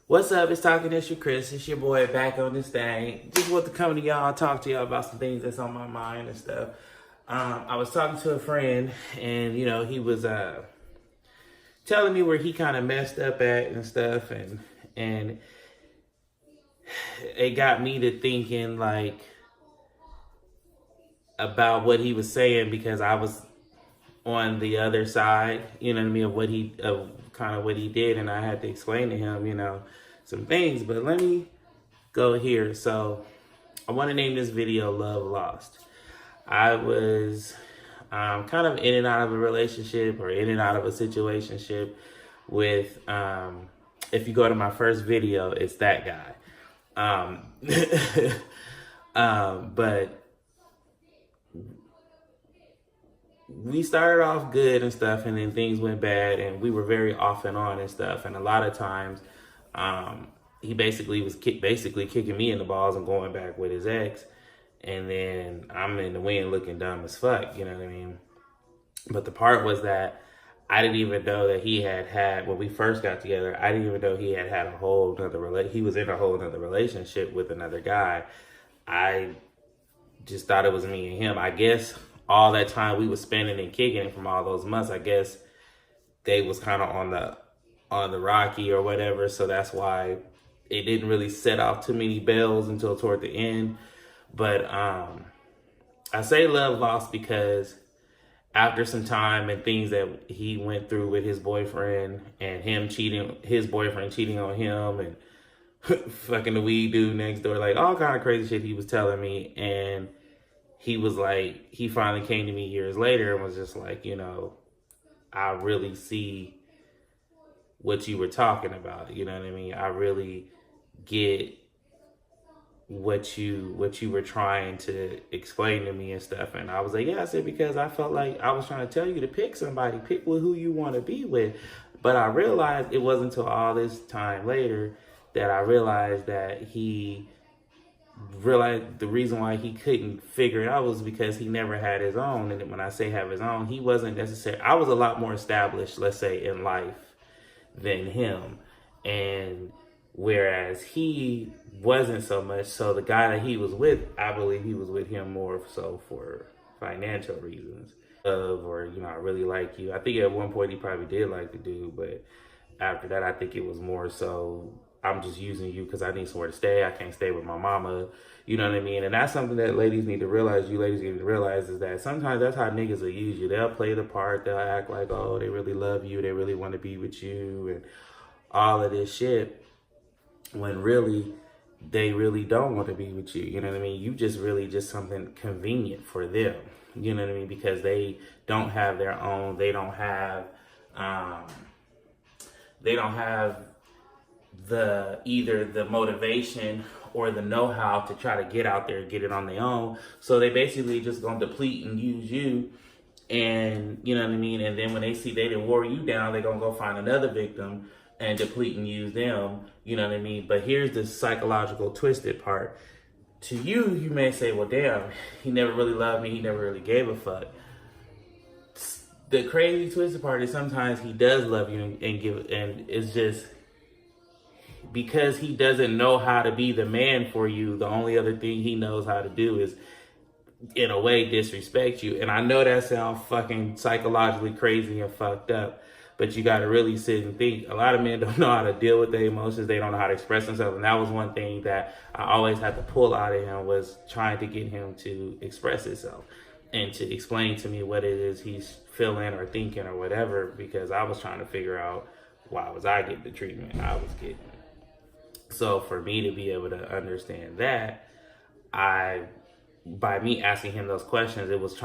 What's up? It's TALKINISHWITCHRIS. It's your boy back on this thing. Just want to come to y'all, talk to y'all about some things that's on my mind and stuff. I was talking to a friend, and he was telling me where he kind of messed up at and stuff, and it got me to thinking like about what he was saying, because I was on the other side, you know what I mean, of kind of what he did, and I had to explain to him, some things. But let me go here. So I want to name this video Love Lost. I was kind of in and out of a relationship, or in and out of a situationship with, if you go to my first video, it's that guy. But we started off good and stuff, and then things went bad, and we were very off and on and stuff. And a lot of times, he basically was kicking me in the balls and going back with his ex, and then I'm in the wind looking dumb as fuck, you know what I mean? But the part was that I didn't even know that he had, when we first got together, I didn't even know he had a whole nother he was in a whole nother relationship with another guy. I just thought it was me and him. I guess all that time we was spending and kicking it from all those months, I guess they was kind of on the rocky or whatever. So that's why it didn't really set off too many bells until toward the end. But I say love lost because after some time and things that he went through with his boyfriend, and his boyfriend cheating on him, and fucking the weed dude next door, like all kind of crazy shit he was telling me. And he was like, he finally came to me years later and was just like, I really see what you were talking about. You know what I mean? I really get what you were trying to explain to me and stuff. And I was like, yeah, I said, because I felt like I was trying to tell you to pick somebody, pick with who you want to be with. But I realized it wasn't until all this time later that I realized that he realized the reason why he couldn't figure it out was because he never had his own. And when I say have his own, he wasn't necessarily, I was a lot more established, let's say, in life than him. And whereas he wasn't so much. So the guy that he was with, I believe he was with him more so for financial reasons. Or, I really like you. I think at one point he probably did like the dude, but after that, I think it was more so, I'm just using you because I need somewhere to stay. I can't stay with my mama. You know what I mean? And that's something that ladies need to realize. You ladies need to realize is that sometimes that's how niggas will use you. They'll play the part. They'll act like, oh, they really love you. They really want to be with you and all of this shit. When really, they really don't want to be with you. You know what I mean? You just really just something convenient for them. You know what I mean? Because they don't have their own. They don't have either the motivation or the know-how to try to get out there and get it on their own. So they basically just gonna deplete and use you, and you know what I mean? And then when they see they didn't wore you down, they're gonna go find another victim and deplete and use them. You know what I mean? But here's the psychological twisted part. To you, you may say, well, damn, he never really loved me. He never really gave a fuck. The crazy twisted part is sometimes he does love you and give, and it's just, because he doesn't know how to be the man for you, the only other thing he knows how to do is, in a way, disrespect you. And I know that sounds fucking psychologically crazy and fucked up, but you got to really sit and think. A lot of men don't know how to deal with their emotions. They don't know how to express themselves. And that was one thing that I always had to pull out of him, was trying to get him to express himself and to explain to me what it is he's feeling or thinking or whatever, because I was trying to figure out why was I getting the treatment I was getting. So for me to be able to understand that, by me asking him those questions, it was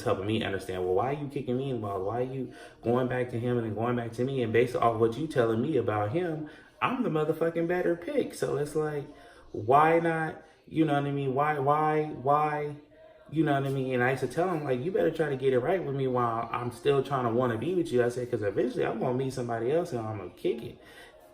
helping me understand, well, why are you kicking me in the balls? Why are you going back to him and then going back to me? And based off what you telling me about him, I'm the motherfucking better pick. So it's like, why not? You know what I mean? Why? You know what I mean? And I used to tell him, like, you better try to get it right with me while I'm still trying to want to be with you. I said, because eventually I'm going to meet somebody else and I'm going to kick it.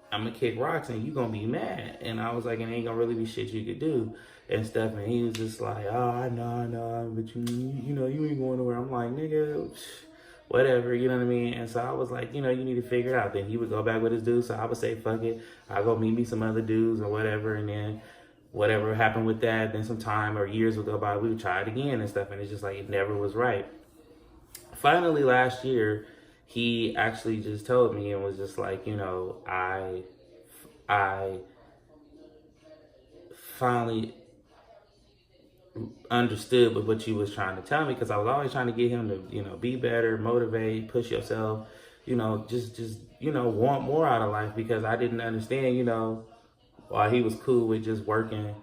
I'm going to kick rocks and you going to be mad. And I was like, it ain't going to really be shit you could do and stuff. And he was just like, oh, I know, but you know, you ain't going nowhere. I'm like, nigga, whatever, you know what I mean? And so I was like, you know, you need to figure it out. Then he would go back with his dudes. So I would say, fuck it. I'll go meet me some other dudes or whatever. And then whatever happened with that, then some time or years would go by, we would try it again and stuff. And it's just like, it never was right. Finally, last year, he actually just told me and was just like, you know, I finally understood with what you was trying to tell me, because I was always trying to get him to, you know, be better, motivate, push yourself, you know, just you know, want more out of life, because I didn't understand, you know, why he was cool with just working,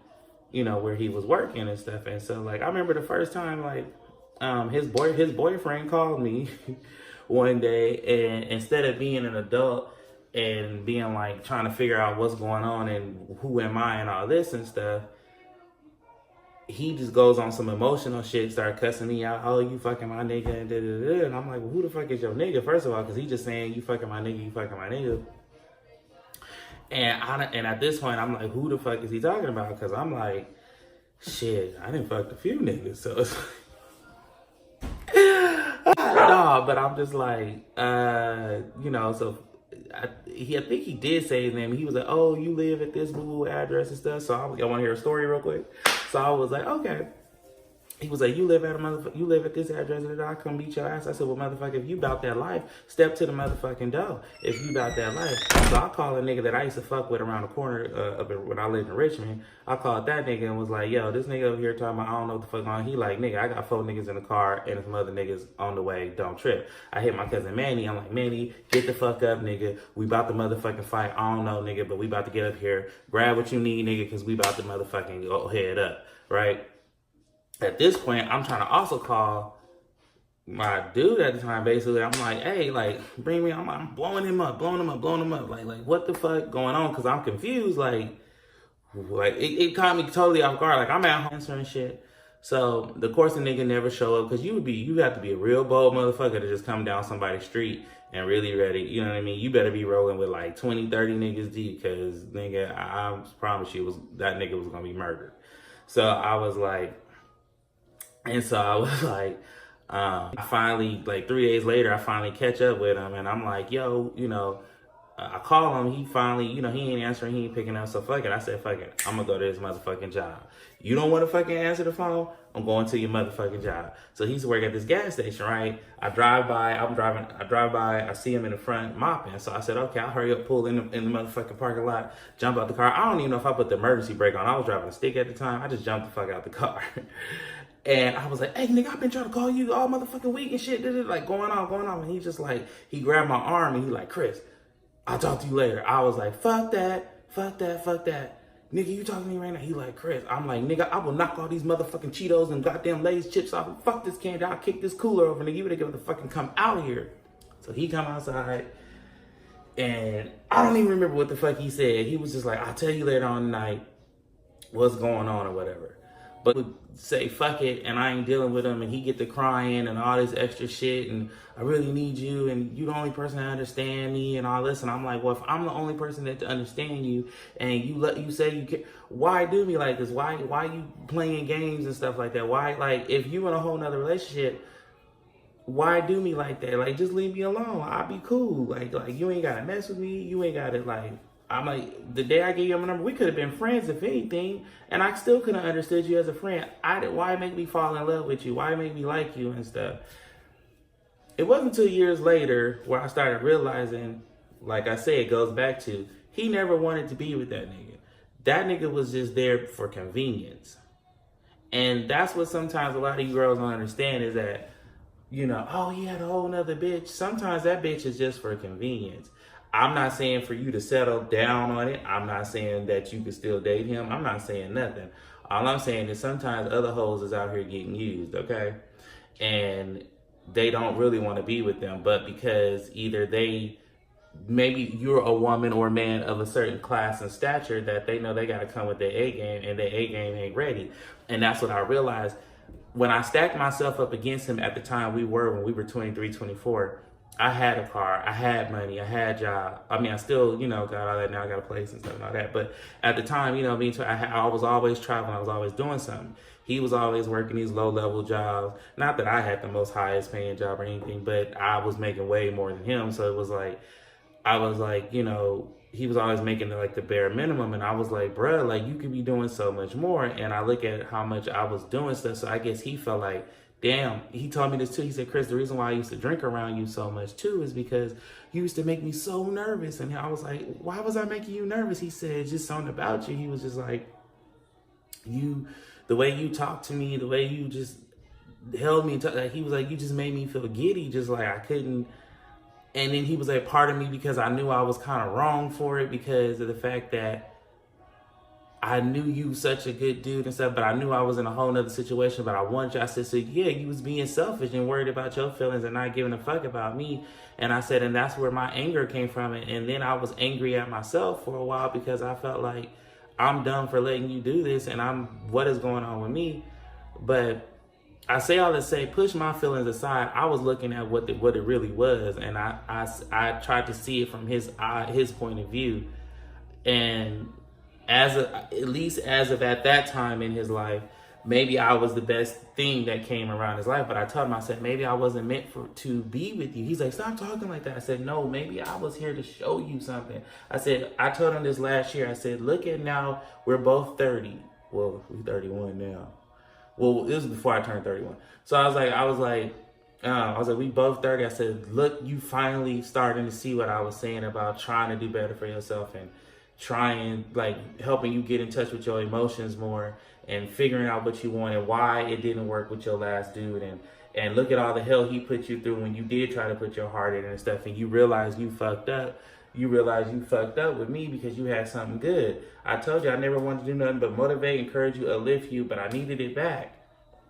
you know, where he was working and stuff. And so like I remember the first time, like his boyfriend called me one day, and instead of being an adult and being like trying to figure out what's going on and who am I and all this and stuff, he just goes on some emotional shit, start cussing me out. Oh, you fucking my nigga, and da da da. And I'm like, well, who the fuck is your nigga? First of all, because he just saying you fucking my nigga, you fucking my nigga. And at this point, I'm like, who the fuck is he talking about? Because I'm like, shit, I done fucked a few niggas, so it's no, but I'm just like, you know, so I think he did say his name. He was like, oh, you live at this boo address and stuff. So I want to hear a story real quick. So I was like, okay. He was like, you live at this address, and I come beat your ass. I said, well, motherfucker, if you about that life, step to the motherfucking door. If you about that life. So I called a nigga that I used to fuck with around the corner when I lived in Richmond. I called that nigga and was like, yo, this nigga over here talking about I don't know what the fuck on. He like, nigga, I got 4 niggas in the car and some other niggas on the way. Don't trip. I hit my cousin Manny. I'm like, Manny, get the fuck up, nigga. We about to motherfucking fight. I don't know, nigga, but we about to get up here. Grab what you need, nigga, because we about to motherfucking go head up, right? At this point, I'm trying to also call my dude at the time. Basically, I'm like, hey, like, bring me. I'm blowing him up. Like, what the fuck going on? Because I'm confused. Like it caught me totally off guard. Like, I'm at home answering shit. So the course the nigga never show up, because you have to be a real bold motherfucker to just come down somebody's street and really ready. You know what I mean? You better be rolling with like 20, 30 niggas deep, because nigga, I promise you, that nigga was gonna be murdered. So I was like. And so I was like, I finally, like 3 days later, I finally catch up with him. And I'm like, yo, you know, I call him. He finally, you know, he ain't answering. He ain't picking up. So fuck it. I said, fuck it. I'm going to go to this motherfucking job. You don't want to fucking answer the phone? I'm going to your motherfucking job. So he's working at this gas station, right? I drive by. I see him in the front mopping. So I said, okay, I'll hurry up, pull in the motherfucking parking lot, jump out the car. I don't even know if I put the emergency brake on. I was driving a stick at the time. I just jumped the fuck out the car. And I was like, hey, nigga, I've been trying to call you all motherfucking week and shit. Like, going on. And he's just like, he grabbed my arm and he like, Chris, I'll talk to you later. I was like, fuck that. Nigga, you talking to me right now? He like, Chris. I'm like, nigga, I will knock all these motherfucking Cheetos and goddamn Lay's chips off. Fuck this candy. I'll kick this cooler over. Nigga, you better get the fucking come out here. So he come outside. And I don't even remember what the fuck he said. He was just like, I'll tell you later on tonight what's going on or whatever. But would say fuck it, and I ain't dealing with him, and he get to crying and all this extra shit, and I really need you, and you the only person that understand me and all this. And I'm like, well, if I'm the only person that to understand you, and you say you care, why do me like this? Why you playing games and stuff like that? Why, like, if you in a whole nother relationship, why do me like that? Like, just leave me alone. I'll be cool. Like you ain't gotta mess with me. You ain't gotta like. I'm like, the day I gave you my number, we could have been friends if anything, and I still couldn't have understood you as a friend. Why make me fall in love with you? Why make me like you and stuff? It wasn't until years later where I started realizing, like I said, it goes back to, he never wanted to be with that nigga. That nigga was just there for convenience. And that's what sometimes a lot of you girls don't understand, is that, you know, oh, he had a whole nother bitch. Sometimes that bitch is just for convenience. I'm not saying for you to settle down on it. I'm not saying that you could still date him. I'm not saying nothing. All I'm saying is sometimes other hoes is out here getting used, okay? And they don't really want to be with them, but because either maybe you're a woman or a man of a certain class and stature that they know they got to come with their A game, and their A game ain't ready. And that's what I realized when I stacked myself up against him at the time when we were 23, 24. I had a car, I had money, I had a job. I mean, I still, you know, got all that now. I got a place and stuff and all that. But at the time, you know, I was always traveling. I was always doing something. He was always working these low level jobs. Not that I had the most highest paying job or anything, but I was making way more than him. So it was like, I was like, you know, he was always making like the bare minimum. And I was like, bruh, like you could be doing so much more. And I look at how much I was doing stuff. So I guess he felt like, damn, he told me this too. He said, Chris, the reason why I used to drink around you so much too is because you used to make me so nervous. And I was like, why was I making you nervous? He said, just something about you. He was just like, the way you talked to me, the way you just held me, like, he was like, you just made me feel giddy, just like I couldn't. And then he was like, part of me, because I knew I was kind of wrong for it because of the fact that I knew you such a good dude and stuff, but I knew I was in a whole nother situation. But I wanted you. I said, so yeah, you was being selfish and worried about your feelings and not giving a fuck about me. And I said, and that's where my anger came from. And then I was angry at myself for a while because I felt like I'm dumb for letting you do this, and what is going on with me? But I say all to say, push my feelings aside. I was looking at what it really was, and I tried to see it from his point of view, and at least as of at that time in his life, maybe I was the best thing that came around his life. But I told him, I said, maybe I wasn't meant to be with you. He's like, stop talking like that. I said, no, maybe I was here to show you something. I told him this last year. I said, look at now, we're both 30. Well, we're 31 now. Well, this was before I turned 31. So I was like, we both 30. I said, look, you finally starting to see what I was saying about trying to do better for yourself and trying, like, helping you get in touch with your emotions more and figuring out what you want and why it didn't work with your last dude. And look at all the hell he put you through when you did try to put your heart in and stuff, and you realize you fucked up. You realize you fucked up with me because you had something good. I told you I never wanted to do nothing but motivate, encourage you, uplift you, but I needed it back.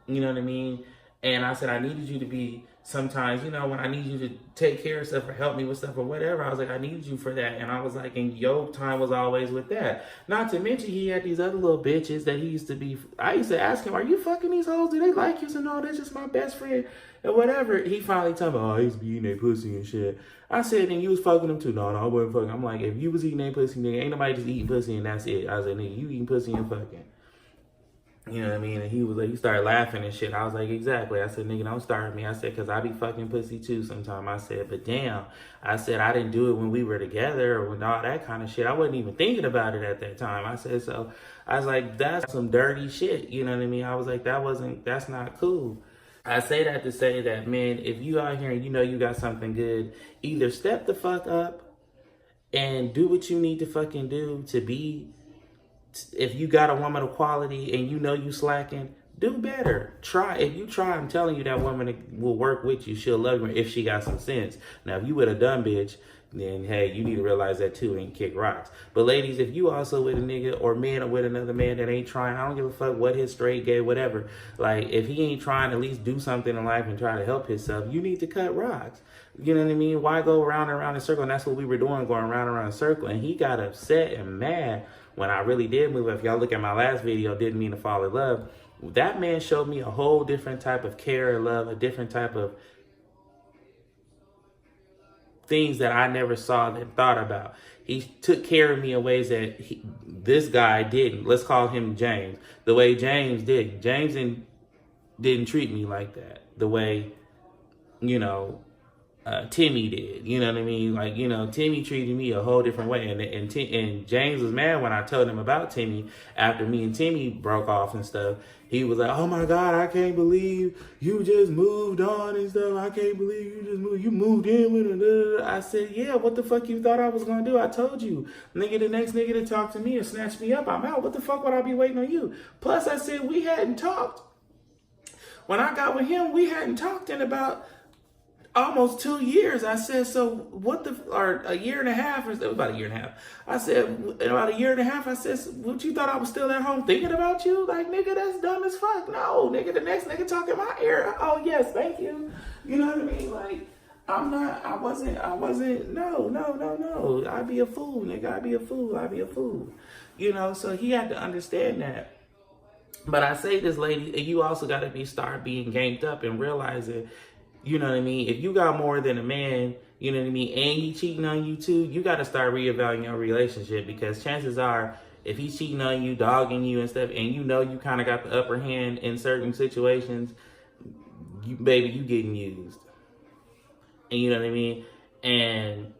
You know what I mean? And I said, I needed you to be sometimes, you know, when I need you to take care of stuff or help me with stuff or whatever, I was like, I needed you for that. And I was like, and your time was always with that. Not to mention he had these other little bitches that he used to be, I used to ask him, are you fucking these hoes? Do they like you? So no, that's just my best friend or whatever. He finally told me, oh, he used to be eating their pussy and shit. I said, and you was fucking them too? No, I wasn't fucking. I'm like, if you was eating their pussy, nigga, ain't nobody just eating pussy and that's it. I was like, nigga, you eating pussy and fucking. You know what I mean? And he was like, he started laughing and shit. I was like, exactly. I said, nigga, don't start with me. I said, because I be fucking pussy too sometime. I said, but damn. I said, I didn't do it when we were together or when all that kind of shit. I wasn't even thinking about it at that time. I said, so I was like, that's some dirty shit. You know what I mean? I was like, that's not cool. I say that to say that, man, if you out here and you know you got something good, either step the fuck up and do what you need to fucking do to be. If you got a woman of quality and you know you slacking, do better. Try. If you try, I'm telling you that woman will work with you. She'll love you if she got some sense. Now, if you with a dumb bitch, then hey, you need to realize that too and kick rocks. But ladies, if you also with a nigga or man or with another man that ain't trying, I don't give a fuck what his straight, gay, whatever. Like, if he ain't trying to at least do something in life and try to help himself, you need to cut rocks. You know what I mean? Why go around and around in a circle? And that's what we were doing, going round and around in a circle. And he got upset and mad when I really did move. If y'all look at my last video, didn't mean to fall in love. That man showed me a whole different type of care and love, a different type of things that I never saw and thought about. He took care of me in ways that this guy didn't. Let's call him James. The way James did. James didn't treat me like that. The way, you know, Timmy did. You know what I mean? Like, you know, Timmy treated me a whole different way. And James was mad when I told him about Timmy after me and Timmy broke off and stuff. He was like, oh my God, I can't believe you just moved on and stuff. I can't believe you moved in with it. I said, yeah, what the fuck you thought I was going to do? I told you. Nigga, the next nigga to talk to me and snatch me up, I'm out. What the fuck would I be waiting on you? Plus, I said, we hadn't talked. When I got with him, we hadn't talked in about almost 2 years. I said, so or a year and a half, or about a year and a half. I said, in about a year and a half, I said, what, you thought I was still at home thinking about you? Like, nigga, that's dumb as fuck. No, nigga, the next nigga talking my ear. Oh, yes, thank you. You know what I mean? Like, I wasn't, no. I'd be a fool, nigga. I'd be a fool. You know, so he had to understand that. But I say this, lady, and you also got to start being gamed up and realizing You know what I mean? If you got more than a man, you know what I mean, and he cheating on you too, you got to start reevaluating your relationship, because chances are, if he's cheating on you, dogging you and stuff, and you know you kind of got the upper hand in certain situations, you getting used. And you know what I mean? And